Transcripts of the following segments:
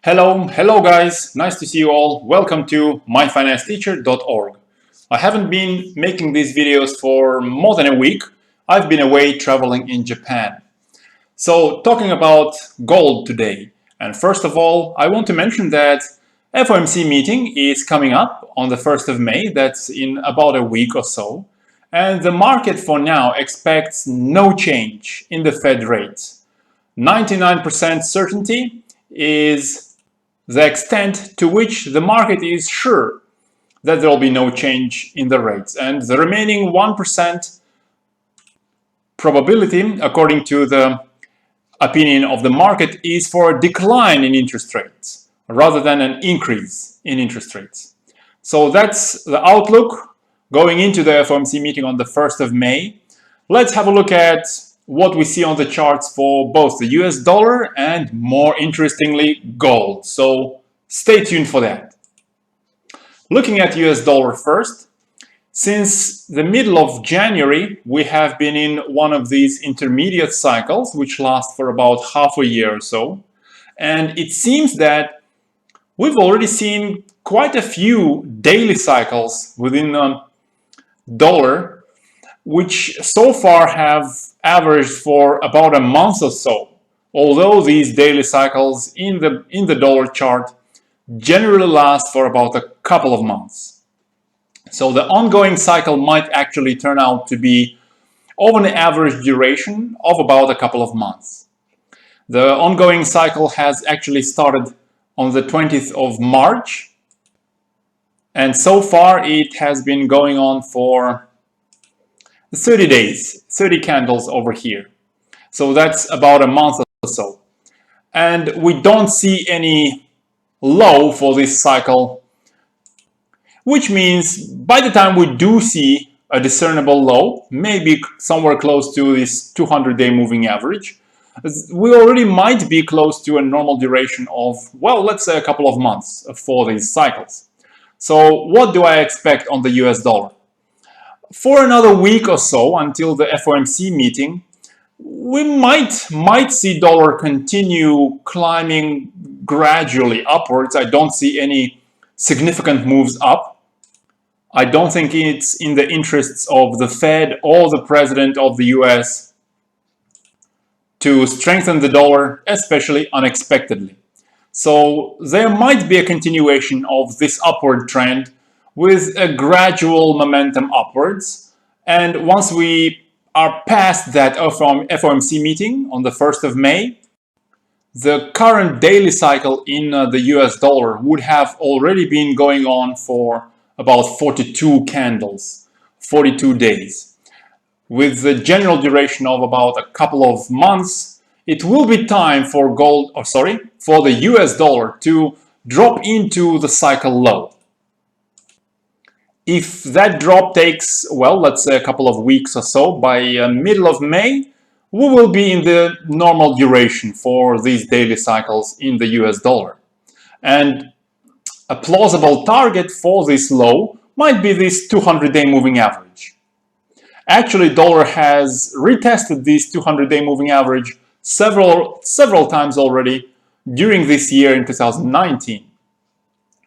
Hello guys, nice to see you all. Welcome to myfinancesteacher.org. I haven't been making these videos for more than a week. I've been away traveling in Japan. So talking about gold today. And first of all, I want to mention that FOMC meeting is coming up on the 1st of May. That's in about a week or so. And the market for now expects no change in the Fed rates. 99% certainty is the extent to which the market is sure that there will be no change in the rates. And the remaining 1% probability, according to the opinion of the market, is for a decline in interest rates rather than an increase in interest rates. So that's the outlook going into the FOMC meeting on the 1st of May. Let's have a look at what we see on the charts for both the US dollar and, more interestingly, gold. So stay tuned for that. Looking at US dollar first, since the middle of January, we have been in one of these intermediate cycles, which last for about half a year or so. And it seems that we've already seen quite a few daily cycles within the dollar, which so far have averaged for about a month or so, although these daily cycles in the dollar chart generally last for about a couple of months. So the ongoing cycle might actually turn out to be of an average duration of about a couple of months. The ongoing cycle has actually started on the 20th of March, and so far it has been going on for 30 days, 30 candles over here. So that's about a month or so. And we don't see any low for this cycle, which means by the time we do see a discernible low, maybe somewhere close to this 200-day moving average, we already might be close to a normal duration of, well, let's say a couple of months for these cycles. So what do I expect on the US dollar? For another week or so until the FOMC meeting, we might see dollar continue climbing gradually upwards. I don't see any significant moves up. I don't think it's in the interests of the Fed or the President of the US to strengthen the dollar, especially unexpectedly. So there might be a continuation of this upward trend with a gradual momentum upwards. And once we are past that FOMC meeting on the 1st of May, the current daily cycle in the US dollar would have already been going on for about 42 candles, 42 days. With the general duration of about a couple of months, it will be time for for the US dollar to drop into the cycle low. If that drop takes, well, let's say a couple of weeks or so, by middle of May, we will be in the normal duration for these daily cycles in the US dollar. And a plausible target for this low might be this 200-day moving average. Actually, dollar has retested this 200-day moving average several times already during this year in 2019.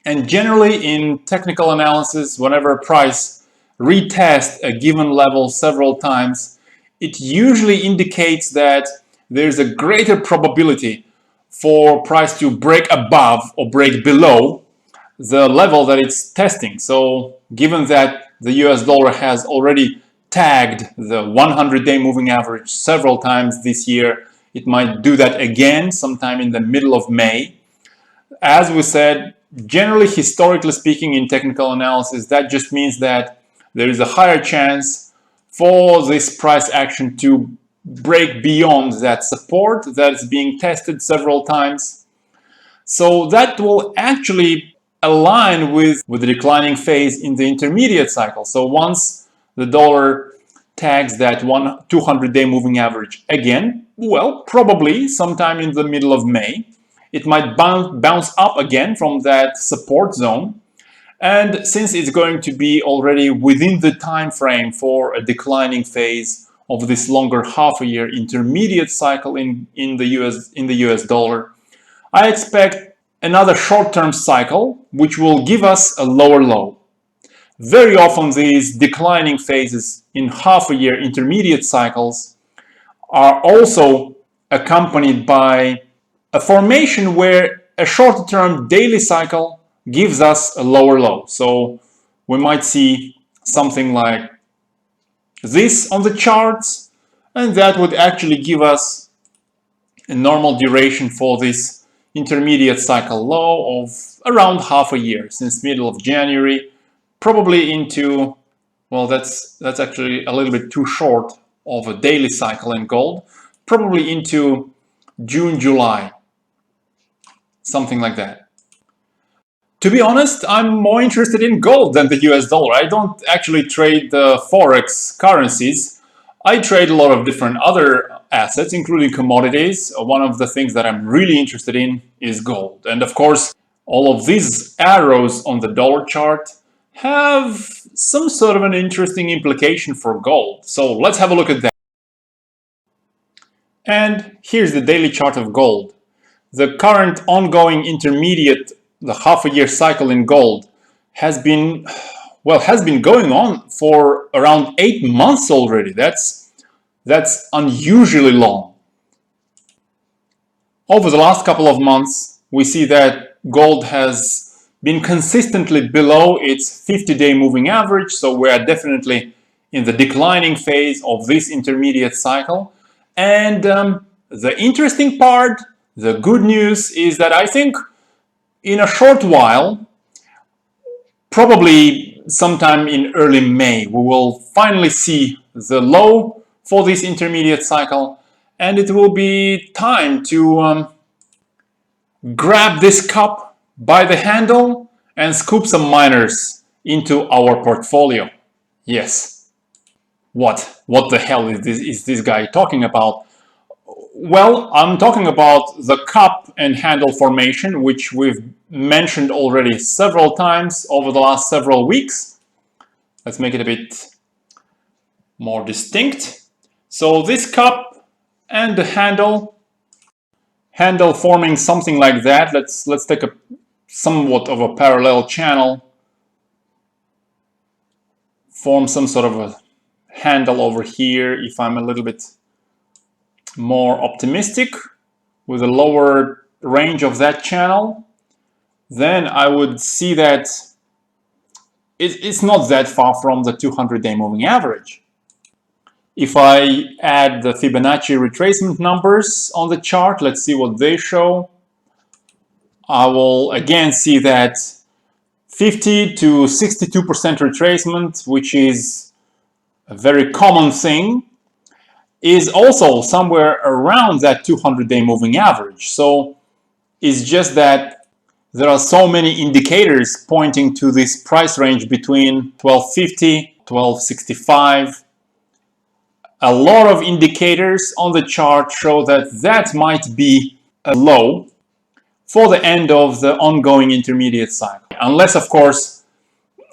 And generally in technical analysis, whenever a price retests a given level several times, it usually indicates that there's a greater probability for price to break above or break below the level that it's testing. So given that the US dollar has already tagged the 100-day moving average several times this year, it might do that again sometime in the middle of May. As we said, generally, historically speaking, in technical analysis, that just means that there is a higher chance for this price action to break beyond that support that is being tested several times. So that will actually align with the declining phase in the intermediate cycle. So once the dollar tags that 200-day moving average again, well, probably sometime in the middle of May, it might bounce up again from that support zone. And since it's going to be already within the time frame for a declining phase of this longer half a year intermediate cycle in the US dollar, I expect another short-term cycle, which will give us a lower low. Very often these declining phases in half-a-year intermediate cycles are also accompanied by a formation where a short-term daily cycle gives us a lower low. So we might see something like this on the charts, and that would actually give us a normal duration for this intermediate cycle low of around half a year, since middle of January, probably into, well, that's actually a little bit too short of a daily cycle in gold, probably into June, July, something like that. To be honest, I'm more interested in gold than the US dollar. I don't actually trade the Forex currencies. I trade a lot of different other assets, including commodities. One of the things that I'm really interested in is gold. And of course, all of these arrows on the dollar chart have some sort of an interesting implication for gold. So let's have a look at that. And here's the daily chart of gold. The current ongoing intermediate, the half-a-year cycle in gold has been going on for around 8 months already. That's unusually long. Over the last couple of months, we see that gold has been consistently below its 50-day moving average, so we are definitely in the declining phase of this intermediate cycle. And the interesting part, the good news, is that I think in a short while, probably sometime in early May, we will finally see the low for this intermediate cycle, and it will be time to grab this cup by the handle and scoop some miners into our portfolio. Yes. What the hell is this guy talking about? Well, I'm talking about the cup and handle formation, which we've mentioned already several times over the last several weeks. Let's make it a bit more distinct. So this cup and the handle forming something like that. Let's take a somewhat of a parallel channel, form some sort of a handle over here. If I'm a little bit more optimistic with a lower range of that channel, then I would see that it's not that far from the 200-day moving average. If I add the Fibonacci retracement numbers on the chart, let's see what they show. I will again see that 50 to 62% retracement, which is a very common thing, is also somewhere around that 200-day moving average. So it's just that there are so many indicators pointing to this price range between 1250, 1265. A lot of indicators on the chart show that that might be a low for the end of the ongoing intermediate cycle. Unless, of course,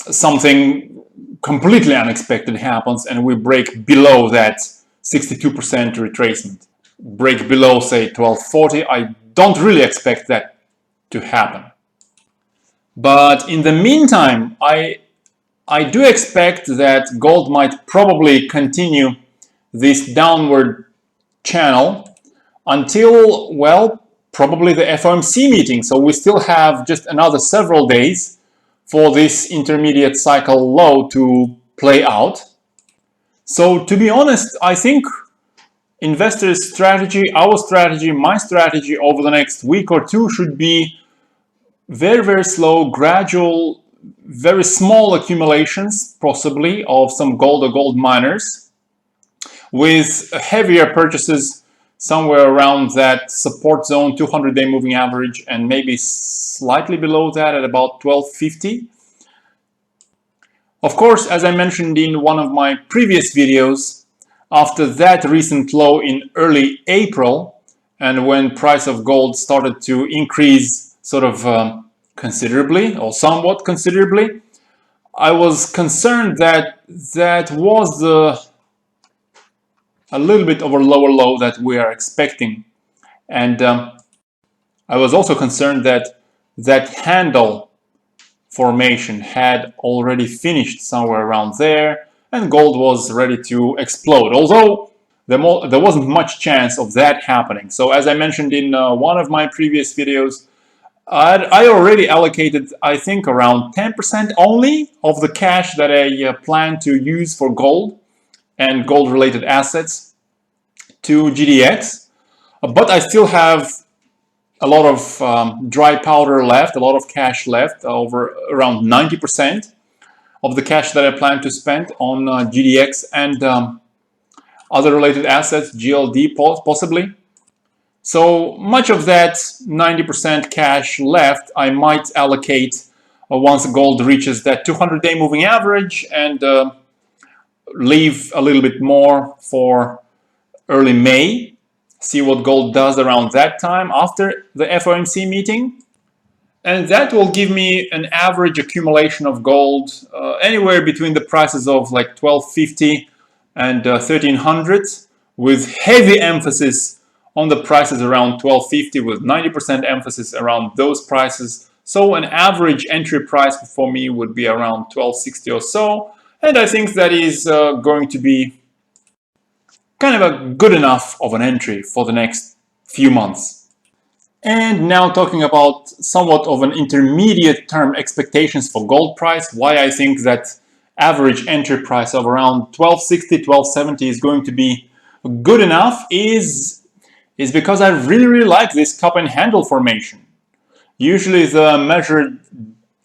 something completely unexpected happens and we break below that 62% retracement. Break below, say, 1240. I don't really expect that to happen. But in the meantime, I do expect that gold might probably continue this downward channel until, well, probably the FOMC meeting. So we still have just another several days for this intermediate cycle low to play out. So to be honest, I think investors' strategy, our strategy, my strategy over the next week or two should be very, very slow, gradual, very small accumulations, possibly, of some gold or gold miners, with heavier purchases somewhere around that support zone, 200-day moving average, and maybe slightly below that at about 1250. Of course, as I mentioned in one of my previous videos, after that recent low in early April, and when price of gold started to increase sort of considerably or somewhat considerably, I was concerned that that was a little bit of a lower low that we are expecting. And I was also concerned that that handle formation had already finished somewhere around there, and gold was ready to explode. Although there wasn't much chance of that happening. So as I mentioned in one of my previous videos, I already allocated, I think, around 10% only of the cash that I plan to use for gold and gold-related assets to GDX. But I still have a lot of dry powder left, a lot of cash left, over around 90% of the cash that I plan to spend on GDX and other related assets, GLD possibly. So much of that 90% cash left, I might allocate once gold reaches that 200-day moving average, and leave a little bit more for early May. See what gold does around that time after the FOMC meeting. And that will give me an average accumulation of gold anywhere between the prices of like 1250 and 1300, with heavy emphasis on the prices around 1250, with 90% emphasis around those prices. So an average entry price for me would be around 1260 or so. And I think that is going to be kind of a good enough of an entry for the next few months. And now talking about somewhat of an intermediate term expectations for gold price, why I think that average entry price of around 1260, 1270 is going to be good enough is because I really like this cup and handle formation. Usually the measured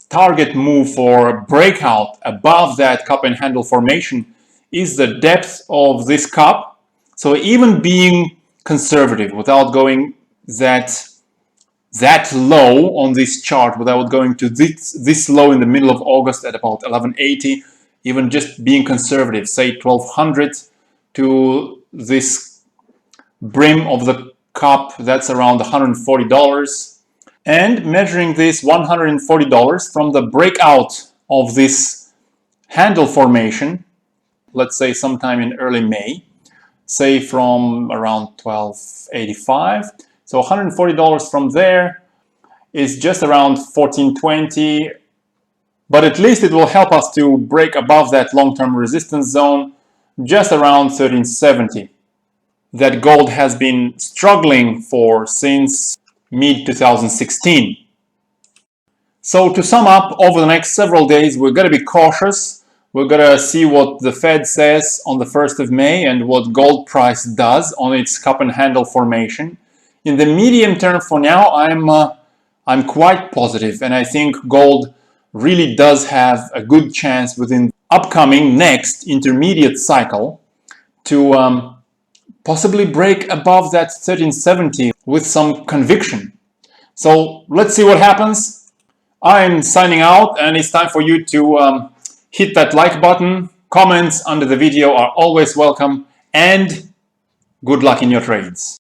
target move for breakout above that cup and handle formation is the depth of this cup. So even being conservative without going that low on this chart, without going to this low in the middle of August at about 1180, even just being conservative, say 1200 to this brim of the cup, that's around $140, and measuring this $140 from the breakout of this handle formation, let's say sometime in early May, say from around 1285. So $140 from there is just around 1420, but at least it will help us to break above that long-term resistance zone just around 1370 that gold has been struggling for since mid-2016. So to sum up, over the next several days, we're going to be cautious. We're going to see what the Fed says on the 1st of May and what gold price does on its cup and handle formation. In the medium term for now, I'm quite positive, and I think gold really does have a good chance within the upcoming next intermediate cycle to possibly break above that 1370 with some conviction. So let's see what happens. I'm signing out, and it's time for you to hit that like button. Comments under the video are always welcome, and good luck in your trades.